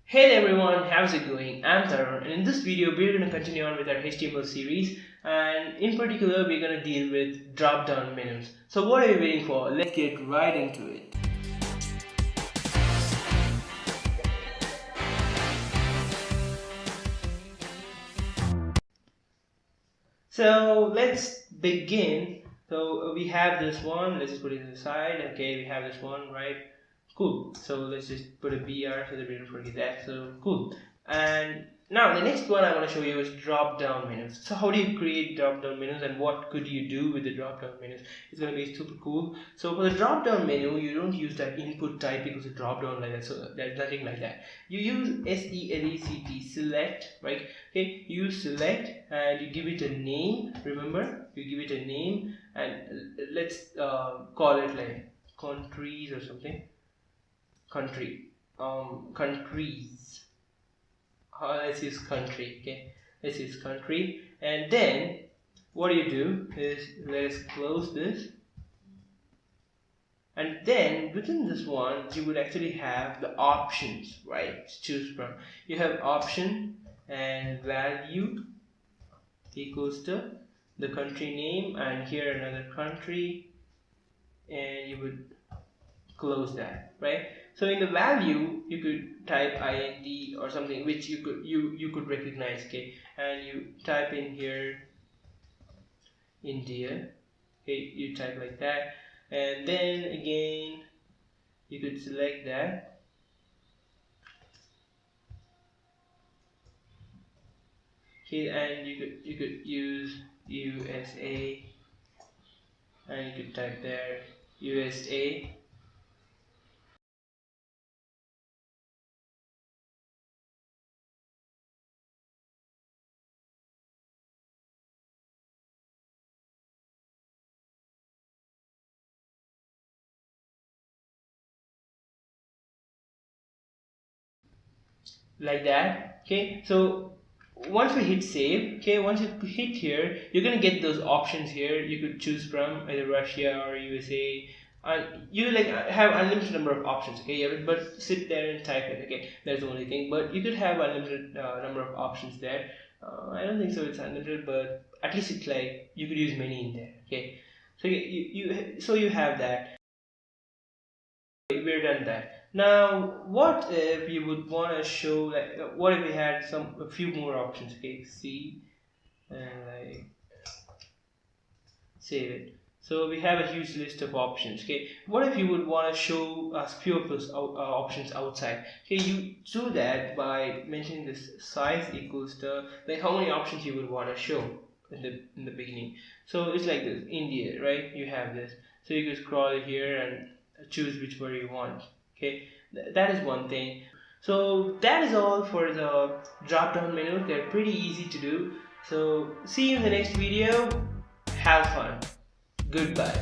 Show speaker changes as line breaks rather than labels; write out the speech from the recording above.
Hey everyone, how's it going? I'm Tharun, and in this video we're going to continue on with our HTML series, and in particular we're going to deal with drop-down menus. So what are you waiting for? Let's get right into it. So let's begin. So we have this one, let's just put it aside. Okay, we have this one, right? Cool. So let's just put a BR so that we don't forget that. So cool. And now the next one I want to show you is drop down menus. So how do you create drop down menus and what could you do with the drop down menus? It's going to be super cool. So for the drop down menu, you don't use that input type equals a drop down like that. So there's nothing like that. You use select, select, right? Okay, you select and you give it a name. Remember, you give it a name and let's call it like countries or something. Countries. Let's use country. Okay, let's use country, and then what you do is let's close this, and then within this one you would actually have the options, right, to choose from. You have option and value equals to the country name, and here another country, and you would close that, right? So in the value you could type IND or something which you could recognize, okay, and you type in here India, okay, you type like that, and then again you could select that, okay, and you could use USA, and you could type there USA. Like that, okay. So once we hit save, okay, once you hit here, you're gonna get those options here. You could choose from either Russia or USA, and you like have unlimited number of options, okay. Yeah, but sit there and type it, okay, that's the only thing. But you could have unlimited number of options there. I don't think so it's unlimited, but at least it's like you could use many in there, okay. So you have that. We're done that. Now what if you would want to show, like, what if we had a few more options, okay, see, and like save it. So we have a huge list of options, okay. What if you would want to show us few of those options outside? Okay, you do that by mentioning this size equals to like how many options you would want to show in the beginning. So it's like this, India, right? You have this, so you can scroll here and choose which one you want, okay. That is one thing. So that is all for the drop down menu. They're pretty easy to do. So see you in the next video. Have fun. Goodbye.